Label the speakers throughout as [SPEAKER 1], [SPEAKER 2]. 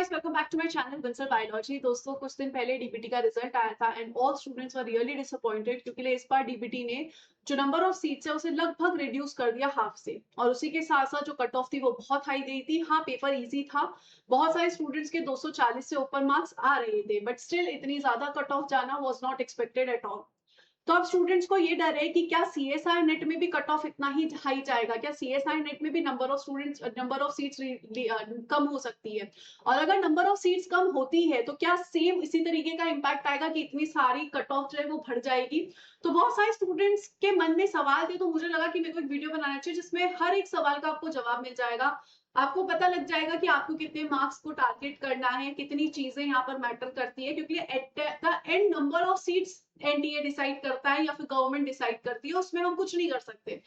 [SPEAKER 1] Guys, welcome back to my channel विंसर biology. दोस्तों, कुछ दिन पहले डीबीटी का रिजल्ट आया था and all students were really disappointed क्योंकि इस बार डीबीटी ने जो नंबर ऑफ सीट्स है उसे लगभग रिड्यूस कर दिया हाफ से, और उसी के साथ साथ जो कट ऑफ थी वो बहुत हाई गई थी। हाँ, पेपर इजी था, बहुत सारे स्टूडेंट्स के 240 से ऊपर मार्क्स आ रहे थे, बट स्टिल इतनी ज्यादा कट ऑफ जाना was not expected at all. तो अब स्टूडेंट्स को ये डर है कि क्या सीएसआर नेट में भी कट ऑफ इतना ही हाई जाएगा, क्या सीएसआर नेट में भी number of students, number of seats कम हो सकती है, और अगर नंबर ऑफ सीट्स कम होती है तो क्या सेम इसी तरीके का इम्पैक्ट आएगा कि इतनी सारी कट ऑफ जो है वो बढ़ जाएगी। तो बहुत सारे स्टूडेंट्स के मन में सवाल थे, तो मुझे लगा कि मेरे को एक वीडियो बनाना चाहिए जिसमें हर एक सवाल का आपको जवाब मिल जाएगा। आपको पता लग जाएगा कि आपको कितने मार्क्स को टारगेट करना है, कितनी चीजें यहाँ पर मैटर करती है, क्योंकि at the end number of seats NDA decide करता है या फिर गवर्नमेंट डिसाइड करती है, उसमें हम कुछ नहीं कर सकते।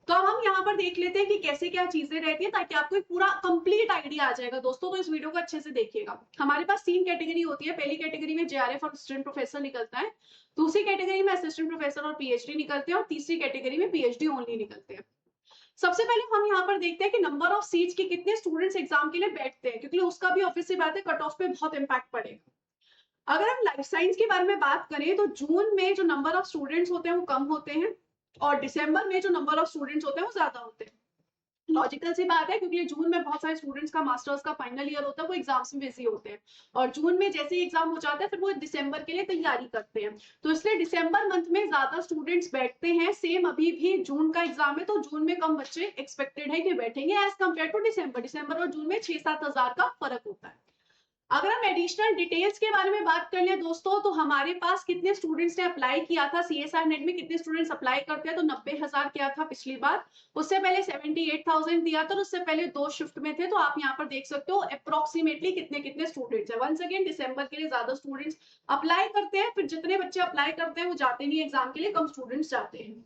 [SPEAKER 1] तो अब हम यहाँ पर देख लेते हैं कि कैसे क्या चीजें रहती है, ताकि आपको एक पूरा कंप्लीट आइडिया आ जाएगा। दोस्तों, तो इस वीडियो को अच्छे से देखिएगा। हमारे पास 3 कैटेगरी होती है। पहली कैटेगरी में जेआरएफ और असिस्टेंट प्रोफेसर निकलता है, दूसरी कैटेगरी में असिस्टेंट प्रोफेसर और पीएचडी निकलते हैं, और तीसरी कैटेगरी में पीएचडी ओनली निकलते हैं। सबसे पहले हम यहाँ पर देखते हैं कि नंबर ऑफ सीट्स के कितने स्टूडेंट्स एग्जाम के लिए बैठते हैं, क्योंकि उसका भी ऑब्वियस सी बात है कट ऑफ पे बहुत इंपैक्ट पड़ेगा। अगर हम लाइफ साइंस के बारे में बात करें तो जून में जो नंबर ऑफ स्टूडेंट्स होते हैं वो कम होते हैं, और दिसंबर में जो नंबर ऑफ स्टूडेंट्स होते हैं वो ज्यादा होते हैं। लॉजिकल सी बात है, क्योंकि जून में बहुत सारे स्टूडेंट्स का मास्टर्स का फाइनल ईयर होता है, वो एग्जाम्स में बिजी होते हैं, और जून में जैसे ही एग्जाम हो जाता है फिर वो दिसंबर के लिए तैयारी करते हैं। तो इसलिए दिसंबर मंथ में ज्यादा स्टूडेंट्स बैठते हैं। सेम अभी भी जून का एग्जाम है तो जून में कम बच्चे एक्सपेक्टेड है कि बैठेंगे एज कम्पेयर टू दिसंबर। दिसंबर और जून में 6-7 हजार का फर्क होता है। अगर हम एडिशनल डिटेल्स के बारे में बात कर ले दोस्तों, तो हमारे पास कितने स्टूडेंट्स ने अप्लाई किया था सीएसआर नेट में, कितने स्टूडेंट्स अप्लाई करते हैं, तो 90,000 किया था पिछली बार। उससे पहले 78,000 दिया था, और उससे पहले 2 शिफ्ट में थे। तो आप यहाँ पर देख सकते हो अप्रोक्सीमेटली कितने कितने स्टूडेंट्स है। वंस अगेन, दिसंबर के लिए ज्यादा स्टूडेंट्स अप्लाई करते हैं, फिर जितने बच्चे अप्लाई करते हैं वो जाते नहीं एग्जाम के लिए, कम स्टूडेंट्स जाते हैं।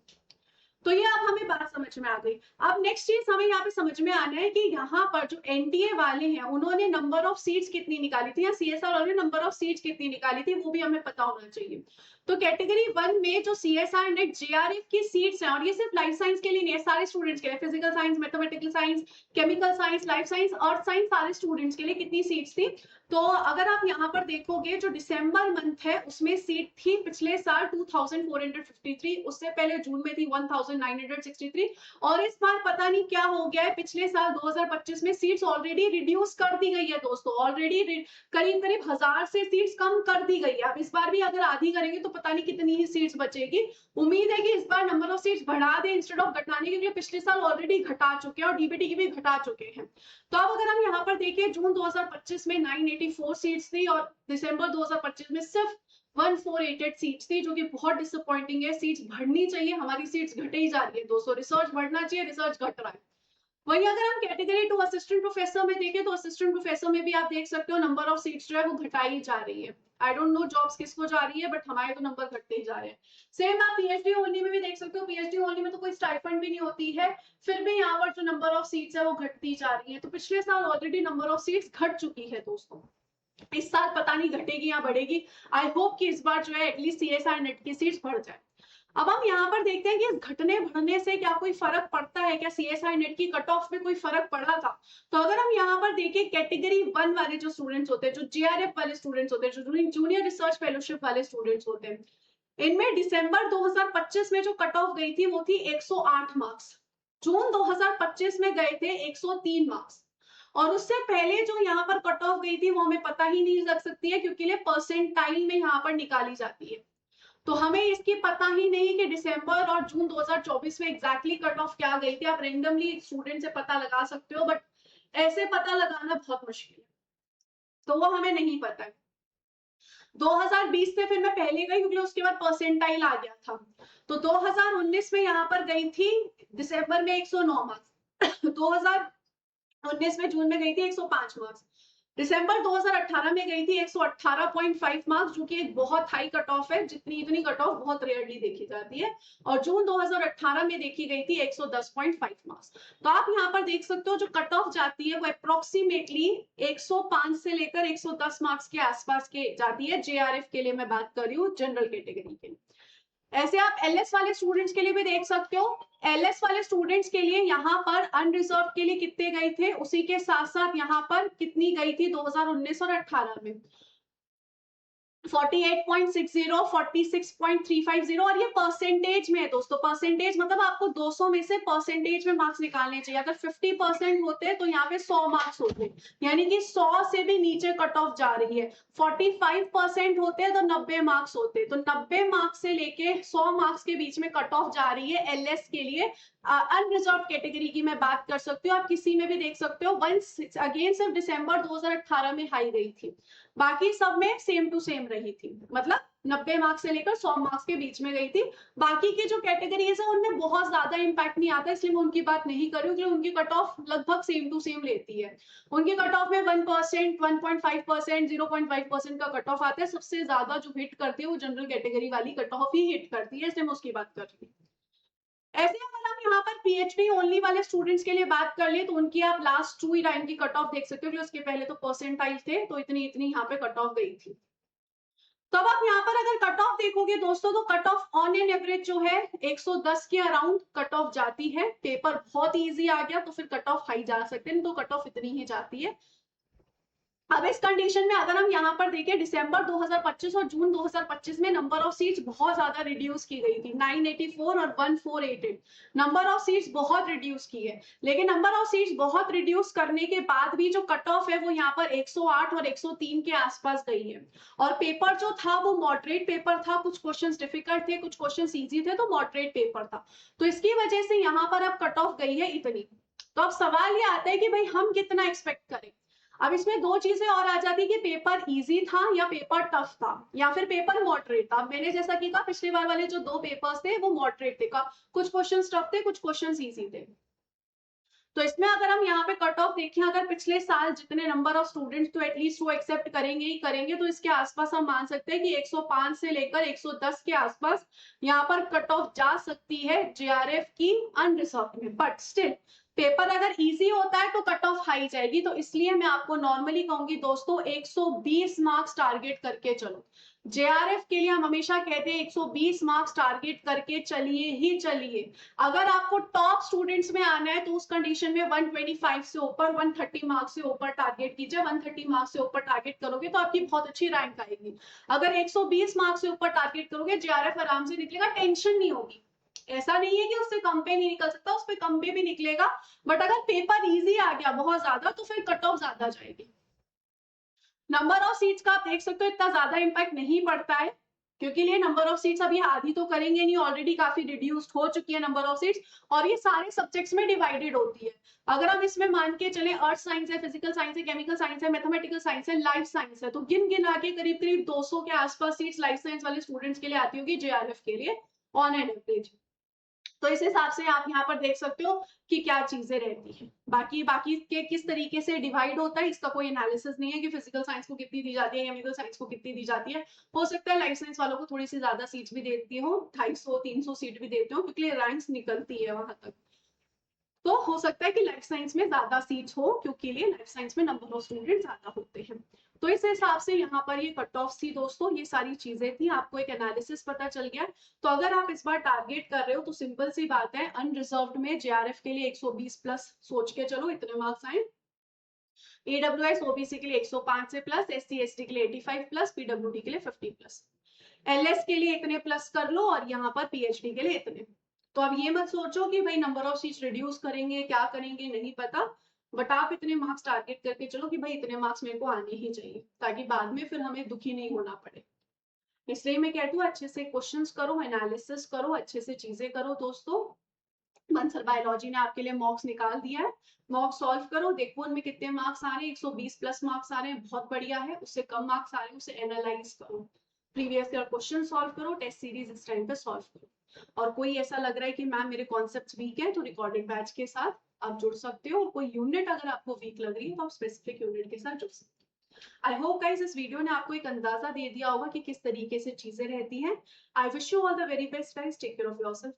[SPEAKER 1] तो ये अब हमें बात समझ में आ गई। अब नेक्स्ट चीज हमें यहाँ पे समझ में आना है कि यहाँ पर जो एनटीए वाले हैं उन्होंने नंबर ऑफ सीट्स कितनी निकाली थी, या सीएसआर वाले नंबर ऑफ सीट्स कितनी निकाली थी, वो भी हमें पता होना चाहिए। तो कैटेगरी 1 में जो सीएसआर नेट जेआरएफ की सीट्स हैं, और ये सिर्फ लाइफ साइंस के लिए नहीं है, सारे स्टूडेंट्स के लिए, physical science, mathematical science, chemical science, life science, earth science, सारे स्टूडेंट्स के लिए कितनी सीट्स थी। तो अगर आप यहाँ पर देखोगे, जो दिसंबर मंथ है उसमें सीट थी पिछले साल 2453, उससे पहले जून में थी 1963, और इस बार पता नहीं क्या हो गया है, पिछले साल 2025 में सीट्स ऑलरेडी रिड्यूस कर दी गई है दोस्तों। ऑलरेडी करीब करीब 1000 से सीट्स कम कर दी गई है। अब इस बार भी अगर आधी करेंगे तो पता नहीं कितनी ही सीट्स बचेगी। उम्मीद है कि इस बार नंबर ऑफ सीट्स बढ़ा दे इंस्टेड ऑफ घटाने के लिए, पिछले साल ऑलरेडी घटा चुके हैं और डीबीटी की भी घटा चुके हैं। तो अब अगर हम यहाँ पर देखें, जून 2025 में 984 सीट्स थी, और दिसंबर 2025 में सिर्फ 1488 सीट्स थी, जो कि बहुत डिसअपॉइंटिंग है। सीट्स बढ़नी चाहिए, हमारी सीट्स घटे ही जा रही है दोस्तों। रिसर्च बढ़ना चाहिए, रिसर्च घट रहा है। वही अगर हम कैटेगरी 2 असिस्टेंट प्रोफेसर में देखें, तो असिस्टेंट प्रोफेसर में भी आप देख सकते हो नंबर ऑफ सीट्स जो है वो घटाई जा रही है। आई डोंट नो जॉब्स किसको जा रही है, बट हमारे तो नंबर घटते ही जा रहे हैं। सेम आप पीएचडी ओनली में भी देख सकते हो। पीएचडी ओनली में तो कोई स्टाइपेंड भी नहीं होती है, फिर भी यहाँ पर जो नंबर ऑफ सीट्स है वो घटती जा रही है। तो पिछले साल ऑलरेडी नंबर ऑफ सीट्स घट चुकी है दोस्तों, इस साल पता नहीं घटेगी या बढ़ेगी। आई होप कि इस बार जो है एटलीस्ट सीएसआर नेट की सीट्स बढ़ जाए। अब हम यहाँ पर देखते हैं कि इस घटने बढ़ने से क्या कोई फर्क पड़ता है, क्या सीएसआर नेट की कट ऑफ में कोई फर्क पड़ा था। तो अगर हम यहाँ पर देखें, कैटेगरी 1 वाले जो स्टूडेंट्स होते हैं, जो जेआरएफ वाले स्टूडेंट्स होते हैं, जो जूनियर रिसर्च फेलोशिप वाले स्टूडेंट्स होते हैं, इनमें दिसंबर 2025 में जो कट ऑफ गई थी वो थी 108 मार्क्स। जून 2025 में गए थे 103 मार्क्स, और उससे पहले जो यहाँ पर कट ऑफ गई थी वो हमें पता ही नहीं लग सकती है, क्योंकि ये परसेंटाइल में यहाँ पर निकाली जाती है। तो हमें इसकी पता ही नहीं कि दिसंबर और जून 2024 में एग्जैक्टली कट ऑफ क्या गई थी। आप रेंडमली स्टूडेंट से पता लगा सकते हो, बट ऐसे पता लगाना बहुत मुश्किल है, तो वो हमें नहीं पता है। 2020 से फिर मैं पहले गई, क्योंकि उसके बाद परसेंटाइल आ गया था। तो 2019 में यहाँ पर गई थी दिसंबर में 109 मार्क्स, 2019 में जून में गई थी 105 मार्क्स, दिसंबर 2018 में गई थी 118.5 मार्क्स, जो कि एक बहुत हाई कट ऑफ है। इतनी कट ऑफ बहुत रेयरली देखी जाती है, और जून 2018 में देखी गई थी 110.5 मार्क्स। तो आप यहाँ पर देख सकते हो जो कट ऑफ जाती है वो अप्रोक्सीमेटली 105 से लेकर 110 मार्क्स के आसपास के जाती है। जेआरएफ के लिए मैं बात कर रही हूँ, जनरल कैटेगरी के लिए। ऐसे आप एलएस वाले स्टूडेंट्स के लिए भी देख सकते हो। एलएस वाले स्टूडेंट्स के लिए यहाँ पर अनरिजर्व के लिए कितने गए थे, उसी के साथ साथ यहाँ पर कितनी गई थी 2019 और 18 में 48.60, 46.350, और ये परसेंटेज में है दोस्तों। परसेंटेज मतलब आपको 200 में से परसेंटेज में मार्क्स निकालने चाहिए। अगर 50% होते हैं तो यहाँ पे 100 मार्क्स होते हैं, यानी कि 100 से भी नीचे कट ऑफ जा रही है। 45% होते हैं तो 90 मार्क्स होते हैं, तो 90 मार्क्स से लेके 100 मार्क्स के बीच में कट ऑफ जा रही है एलएस के लिए। अनरिजर्व कैटेगरी की मैं बात कर सकती हूँ, आप किसी में भी देख सकते हो। वंस अगेन सिर्फ दिसंबर 2018 में हाई गई थी, बाकी सब में सेम टू सेम रही थी, मतलब 90 मार्क्स से लेकर 100 मार्क्स के बीच में गई थी। बाकी की जो कैटेगरीज है उनमें बहुत ज्यादा इंपैक्ट नहीं आता, इसलिए मैं उनकी बात नहीं कर रही हूँ, क्योंकि उनकी कट ऑफ लगभग सेम टू सेम लेती है। उनकी कट ऑफ में 1%, 1.5%, 0.5% का कट ऑफ आता है। सबसे ज्यादा जो हिट करती है वो जनरल कैटेगरी वाली कट ऑफ ही हिट करती है, इसलिए मैं उसकी बात कर रही हूँ। ऐसे अगर हम यहाँ पर पीएचडी ओनली वाले स्टूडेंट्स के लिए बात कर ले तो उनकी आप लास्ट 2 रैंक की कट ऑफ देख सकते हो, कि उसके पहले तो परसेंटाइल थे, तो इतनी इतनी यहाँ पे कट ऑफ गई थी। तो अब आप यहाँ पर अगर कट ऑफ देखोगे दोस्तों, तो cut off on an average जो है 110 के अराउंड कट ऑफ जाती है। पेपर बहुत इजी आ गया तो फिर कट ऑफ हाई जा सकते हैं, तो कट ऑफ इतनी ही जाती है। अब इस कंडीशन में अगर हम यहाँ पर देखें, दिसंबर 2025 और जून 2025 में नंबर ऑफ सीट्स बहुत ज्यादा रिड्यूस की गई थी, 984 और 1488 नंबर ऑफ सीट्स बहुत रिड्यूस की है। लेकिन नंबर ऑफ सीट्स बहुत रिड्यूस करने के बाद भी जो कट ऑफ है वो यहाँ पर 108 और 103 के आसपास गई है। और पेपर जो था वो मॉडरेट पेपर था, कुछ क्वेश्चंस डिफिकल्ट थे, कुछ क्वेश्चंस इजी थे, तो मॉडरेट पेपर था। तो इसकी वजह से यहाँ पर अब कट ऑफ गई है इतनी। तो अब सवाल ये आता है कि भाई हम कितना एक्सपेक्ट करें। अब इसमें दो चीजें और आ जाती कि पेपर इजी था या पेपर टफ था या फिर पेपर मॉडरेट था। मैंने जैसा कि कहा पिछले बार वाले जो 2 पेपर्स थे वो मॉडरेट थे, कुछ क्वेश्चंस टफ थे, कुछ क्वेश्चंस इजी थे। तो इसमें अगर हम यहाँ पे कट ऑफ देखें, अगर पिछले साल जितने नंबर ऑफ स्टूडेंट्स तो एटलीस्ट वो एक्सेप्ट करेंगे ही करेंगे, तो इसके आसपास हम मान सकते हैं कि 105 से लेकर 110 के आसपास यहाँ पर कट ऑफ जा सकती है जेआरएफ की अनरिजर्व में। बट स्टिल पेपर अगर इजी होता है तो कट ऑफ हाई जाएगी, तो इसलिए मैं आपको नॉर्मली कहूंगी दोस्तों 120 मार्क्स टारगेट करके चलो। जेआरएफ के लिए हम हमेशा कहते हैं 120 मार्क्स टारगेट करके चलिए ही चलिए। अगर आपको टॉप स्टूडेंट्स में आना है तो उस कंडीशन में 125 से ऊपर, 130 मार्क्स से ऊपर टारगेट कीजिए। 130 मार्क्स से ऊपर टारगेट करोगे तो आपकी बहुत अच्छी रैंक आएगी। अगर 120 मार्क्स से ऊपर टारगेट करोगे जेआरएफ आराम से निकलेगा, टेंशन नहीं होगी। ऐसा नहीं है कि उससे कम पे नहीं निकल सकता, उस पे कम पे भी निकलेगा। बट अगर पेपर इजी आ गया बहुत ज्यादा तो फिर कट ऑफ ज्यादा जाएगी। नंबर ऑफ सीट्स का आप देख सकते हो इतना ज्यादा इंपैक्ट नहीं पड़ता है, क्योंकि ये नंबर ऑफ सीट्स अभी आधी तो करेंगे नहीं, ऑलरेडी काफी रिड्यूस्ड हो चुकी है नंबर ऑफ सीट्स। और ये सारे सब्जेक्ट्स में डिवाइडेड होती है। अगर हम इसमें मान के चले अर्थ साइंस है, फिजिकल साइंस है, केमिकल साइंस है, मैथमेटिकल साइंस है, लाइफ साइंस है, तो गिन गिन आके करीब करीब 200 के आसपास सीट्स लाइफ साइंस वाले स्टूडेंट्स के लिए आती होगी जेआरएफ के लिए ऑन एन एवरेज। तो इस हिसाब से आप यहाँ पर देख सकते हो कि क्या चीजें रहती हैं। बाकी बाकी के किस तरीके से डिवाइड होता है इसका कोई एनालिसिस नहीं है कि फिजिकल साइंस को कितनी दी जाती है, केमिकल साइंस को कितनी दी जाती है। हो सकता है लाइफ साइंस वालों को थोड़ी सी ज्यादा सीट्स भी देती हो, 250-300 सीट भी देते हो, क्योंकि रैंक्स निकलती है वहां तक। तो हो सकता है कि लाइफ साइंस में ज्यादा सीट्स हो, क्योंकि लाइफ साइंस में नंबर ऑफ स्टूडेंट ज्यादा होते हैं। तो इस हिसाब से यहाँ पर ये कट ऑफ थी दोस्तों, ये सारी चीजें थी, आपको एक एनालिसिस पता चल गया। तो अगर आप इस बार टारगेट कर रहे हो तो सिंपल सी बात है, अनरिजर्व्ड में जेआरएफ के लिए 120 प्लस सोच के चलो, इतने मार्क्स आए। ईडब्ल्यूएस ओबीसी के लिए 105 से प्लस, एससी एसटी के लिए 85 प्लस, पीडब्ल्यूडी के लिए 50 प्लस, एलएस के लिए इतने प्लस कर लो, और यहाँ पर पीएचडी के लिए इतने। तो अब ये मत सोचो कि भाई नंबर ऑफ सीट्स रिड्यूस करेंगे, क्या करेंगे नहीं पता, बट आप इतने मार्क्स टारगेट करके चलो कि भाई इतने मार्क्स मेरे को आने ही चाहिए, ताकि बाद में फिर हमें दुखी नहीं होना पड़े। इसलिए मैं कहती हूँ अच्छे से क्वेश्चंस करो, एनालिसिस करो, अच्छे से चीजें करो दोस्तों। बंसल बायोलॉजी ने आपके लिए मॉक्स निकाल दिया है, मॉक सॉल्व करो, देखो उनमें कितने मार्क्स आ रहे हैं। 120 प्लस मार्क्स आ रहे हैं, बहुत बढ़िया है। उससे कम मार्क्स आ रहे हैं, उसे एनालाइज करो, प्रीवियस ईयर क्वेश्चन सॉल्व करो, टेस्ट सीरीज इस टाइम पे सॉल्व करो। और कोई ऐसा लग रहा है कि मैम मेरे कॉन्सेप्ट्स वीक है, तो रिकॉर्डेड बैच के साथ आप जुड़ सकते हो। और कोई यूनिट अगर आपको वीक लग रही है तो आप स्पेसिफिक यूनिट के साथ जुड़ सकते हो। आई होप गाइस इस वीडियो ने आपको एक अंदाजा दे दिया होगा कि किस तरीके से चीजें रहती हैं। I wish you all the very best guys, take care of yourself.